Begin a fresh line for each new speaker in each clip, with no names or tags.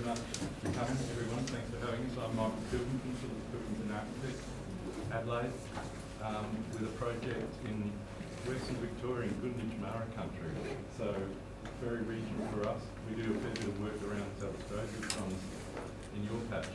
very much for coming, everyone. Thanks for having us. I'm Michael Pilkington, from the Pilkington Architect, Adelaide, with a project in Western Victorian Gunditjmara country. So, very regional for us. We do a fair bit of work around South Australia, which comes in your patch.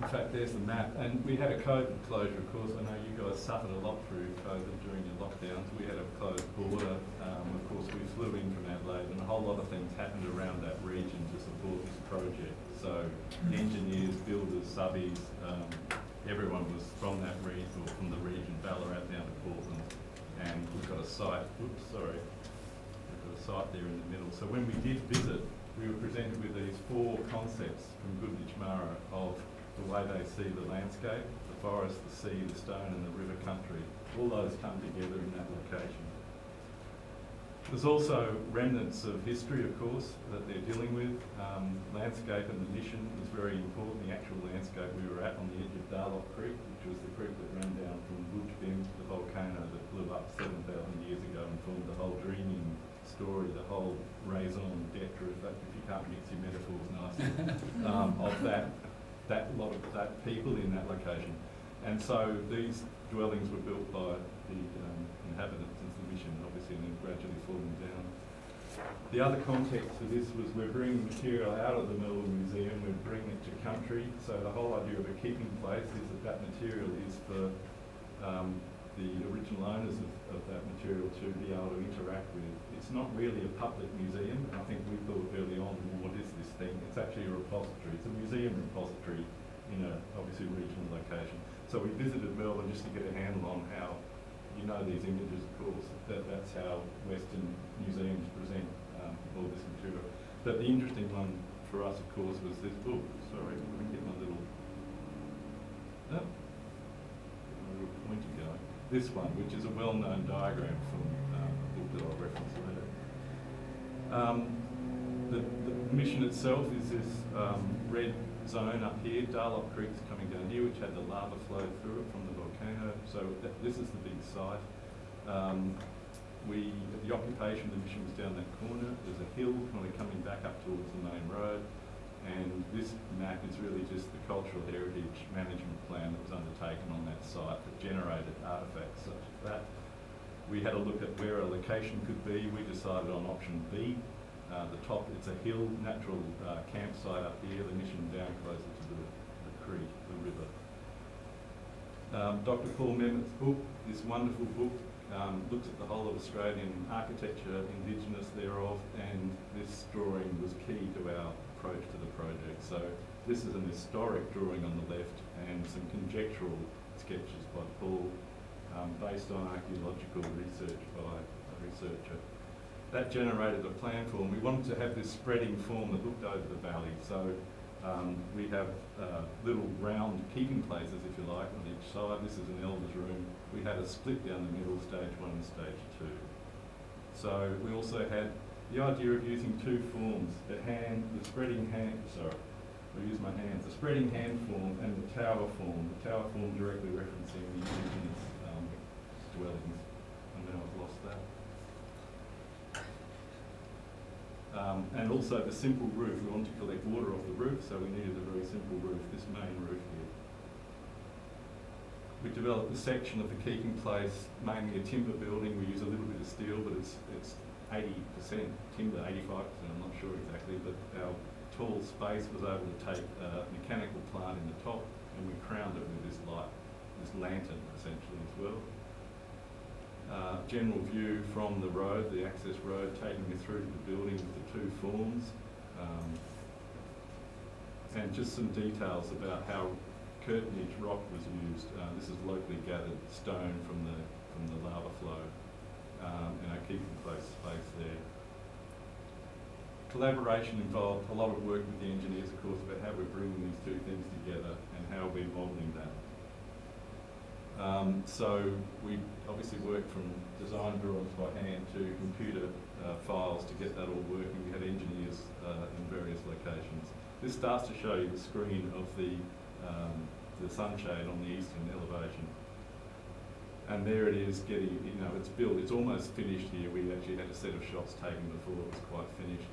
In fact, there's the map. And we had a COVID closure, of course. I know you guys suffered a lot through COVID during your lockdowns. We had a closed border. Of course, we flew in from Adelaide, and a whole lot of things happened around that region to support this project. So engineers, builders, subbies, everyone was from that region, or from the region, Ballarat down to Portland. And we've got a site, we've got a site there in the middle. So when we did visit, we were presented with these 4 concepts from Gunditjmara of the way they see the landscape, the forest, the sea, the stone and the river country. All those come together in that location. There's also remnants of history, of course, that they're dealing with. Landscape and the mission was very important. The actual landscape we were at on the edge of Darlot Creek, which was the creek that ran down from Budj Bim, the volcano that blew up 7,000 years ago and formed the whole dreaming story, the whole raison d'etre, if you can't mix your metaphors nicely, of that lot of that people in that location. And so these dwellings were built by the inhabitants since the mission, obviously, and then gradually falling down. The other context for this was we're bringing material out of the Melbourne Museum, we're bringing it to country. So the whole idea of a keeping place is that material is for the original owners of that material to be able to interact with. It's not really a public museum. I think we thought early on, well, what is this thing? It's actually a repository. It's a museum repository in a obviously regional location. So we visited Melbourne just to get a handle on how, you know, these images, of course, that's how Western museums present all this material. But the interesting one for us, of course, was this book. Sorry, let me get my little pointer going. This one, which is a well-known diagram from a book that I'll reference later. The mission itself is this red zone up here. Darlot Creek's coming down here, which had the lava flow through it from the volcano. So this is the big site. The occupation of the mission was down that corner. There's a hill kind of coming back up towards the main road. And this map is really just the cultural heritage management plan that was undertaken on that site that generated artefacts such as that. We had a look at where a location could be. We decided on option B. The top, it's a hill, natural campsite up here, the mission down closer to the creek, the river. Dr. Paul Memmett's book, this wonderful book, looks at the whole of Australian architecture, indigenous thereof, and this drawing was key to our approach to the project. So this is an historic drawing on the left and some conjectural sketches by Paul based on archaeological research by a researcher. That generated a plan form. We wanted to have this spreading form that looked over the valley. So we have little round keeping places, if you like, on each side. This is an elder's room. We had a split down the middle, stage 1 and stage 2. So we also had the idea of using 2 forms, the spreading hand, I'll use my hands, the spreading hand form and the tower form directly referencing the indigenous dwellings. And now I've lost that. And also the simple roof. We wanted to collect water off the roof, so we needed a very simple roof, this main roof here. We developed a section of the keeping place, mainly a timber building. We use a little bit of steel, but it's 80% timber, 85%, I'm not sure exactly, but our tall space was able to take a mechanical plant in the top, and we crowned it with this light, this lantern essentially as well. General view from the road, the access road, taking me through to the building with the 2 forms, and just some details about how Kurtonitj rock was used. This is locally gathered stone from the lava flow, and our keeping place space there. Collaboration involved a lot of work with the engineers, of course, about how we're bringing these 2 things together and how we're modelling that. So we obviously worked from design drawings by hand to computer files to get that all working. We had engineers in various locations. This starts to show you the screen of the sunshade on the eastern elevation. And there it is getting, you know, it's built, it's almost finished here. We actually had a set of shots taken before it was quite finished.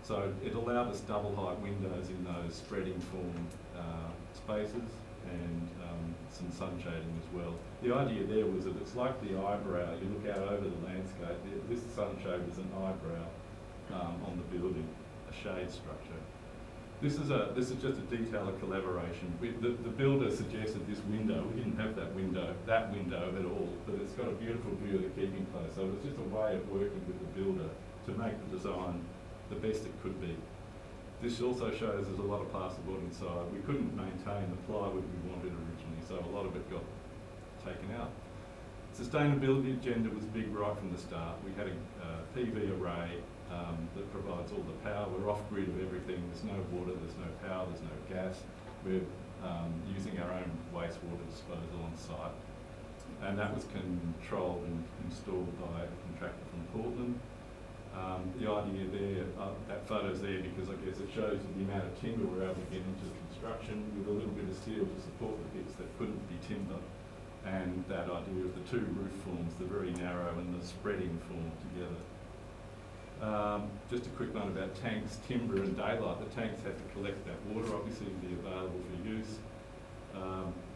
So it allowed us double height windows in those spreading form spaces and some sun shading as well. The idea there was that it's like the eyebrow. You look out over the landscape. This sunshade was an eyebrow on the building, a shade structure. This is just a detail of collaboration. The builder suggested this window. We didn't have that window at all, but it's got a beautiful view of the keeping place. So it was just a way of working with the builder to make the design the best it could be. This also shows there's a lot of plasterboard inside. We couldn't maintain the plywood we wanted originally, so a lot of it got taken out. Sustainability agenda was big right from the start. We had a PV array that provides all the power. We're off-grid of everything. There's no water, there's no power, there's no gas. We're using our own wastewater disposal on site. And that was controlled and installed by a contractor from Portland. The idea there, that photo's there because I guess it shows the amount of timber we're able to get into the construction with a little bit of steel to support the bits that couldn't be timber. And that idea of the two roof forms, the very narrow and the spreading form together. Just a quick one about tanks, timber and daylight. The tanks have to collect that water, obviously, to be available for use.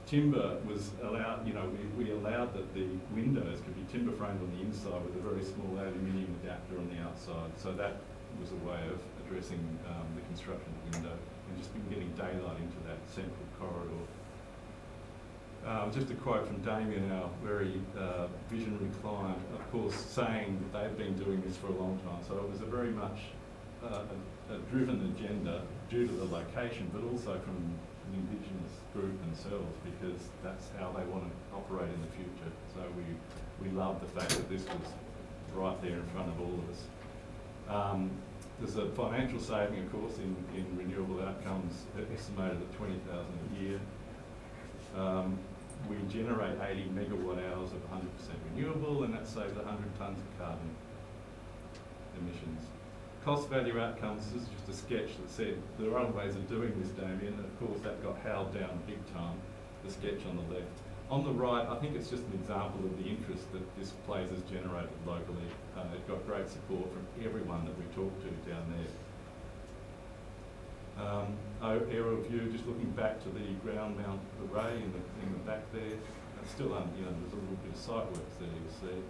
Timber was allowed, you know, we allowed that the windows could be timber framed on the inside with a very small aluminium adapter on the outside. So that was a way of addressing the construction of the window and just been getting daylight into that central corridor. Just a quote from Damien, our very visionary client, of course, saying that they've been doing this for a long time. So it was a very much a driven agenda due to the location, but also from the indigenous group themselves, because that's how they want to operate in the future. So we love the fact that this was right there in front of all of us. There's a financial saving, of course, in renewable outcomes estimated at $20,000 a year. We generate 80 megawatt hours of 100% renewable, and that saves 100 tonnes of carbon emissions. Cost value outcomes, this is just a sketch that said there are other ways of doing this, Damien, and of course that got howled down big time, the sketch on the left. On the right, I think it's just an example of the interest that this place has generated locally. It got great support from everyone that we talked to down there. Aerial view, just looking back to the ground mount array in the back there. It's still, you know, there's a little bit of site works there, you'll see.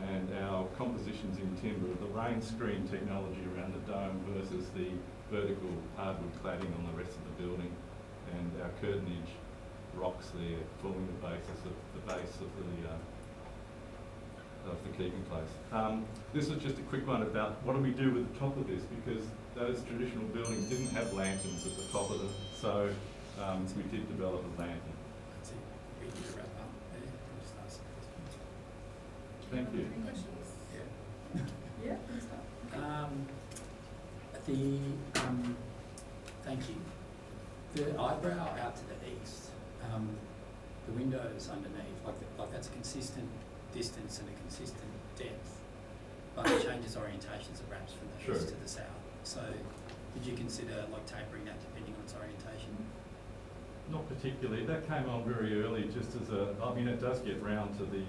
And our compositions in timber, the rain screen technology around the dome versus the vertical hardwood cladding on the rest of the building, and our Kurtonitj rocks there forming the basis of the keeping place. This is just a quick one about what do we do with the top of this, because those traditional buildings didn't have lanterns at the top of them, so we did develop a lantern.
That's it. We need to wrap up there. We'll just ask questions.
Thank you.
Any questions?
Yeah.
Yeah, please start.
Thank you. The eyebrow out to the east, the windows underneath, like that's a consistent distance and a consistent depth, but it changes orientations of wraps from the east to the south. So, did you consider like tapering that depending on its orientation?
Not particularly. That came on very early, just as a. I mean, it does get round to the,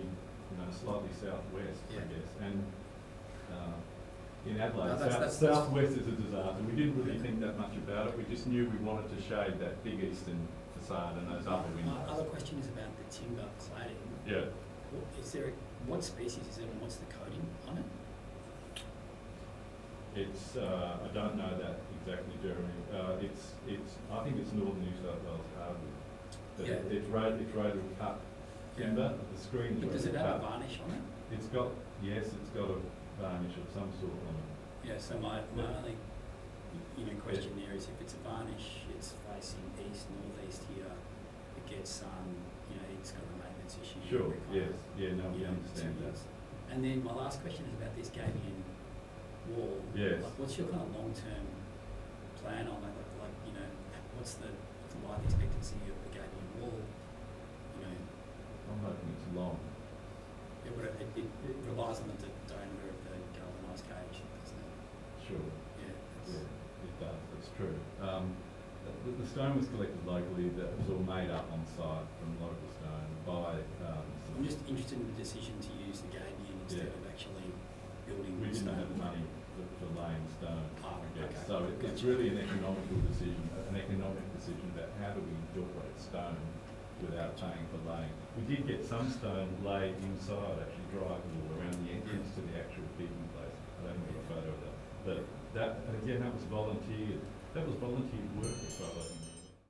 slightly southwest, I guess, and in Adelaide, southwest is a disaster. We didn't really think that much about it. We just knew we wanted to shade that big eastern facade and those upper windows.
My other question is about the timber cladding.
Yeah.
What species is it and what's the coating on it?
It's I don't know that exactly, Jeremy. It's I think it's northern New South Wales hardwood. But it's rotary cut timber. The screen is
does it
cut.
have a varnish on it?
It's got it's got a varnish of some sort on it.
Yeah. So my only question there is if it's a varnish, it's facing east northeast here. It gets it's got a maintenance issue.
Sure. Yes. Yeah. No, we understand that.
And then my last question is about this Gabion wall.
Yes.
Like, what's your kind of long-term plan on it? What's the life expectancy of the Gabion wall?
I'm hoping it's long.
Yeah, but it relies on the diameter of the galvanised cage, doesn't it?
Sure.
Yeah.
Yeah, it does. That's true. The stone was collected locally, that was all made up on site from local stone by,
I'm just interested in the decision to use the gabion instead
Yeah.
of actually building
we
the
didn't
stone.
have the money for laying stone,
Oh,
I guess.
okay.
So it's really an economical decision, an economic decision about how do we incorporate stone without paying for laying. We did get some stone laid inside, actually drivable around the entrance to the actual keeping place. I don't have a photo of that. But that, again, that was volunteered. That was volunteered work as well.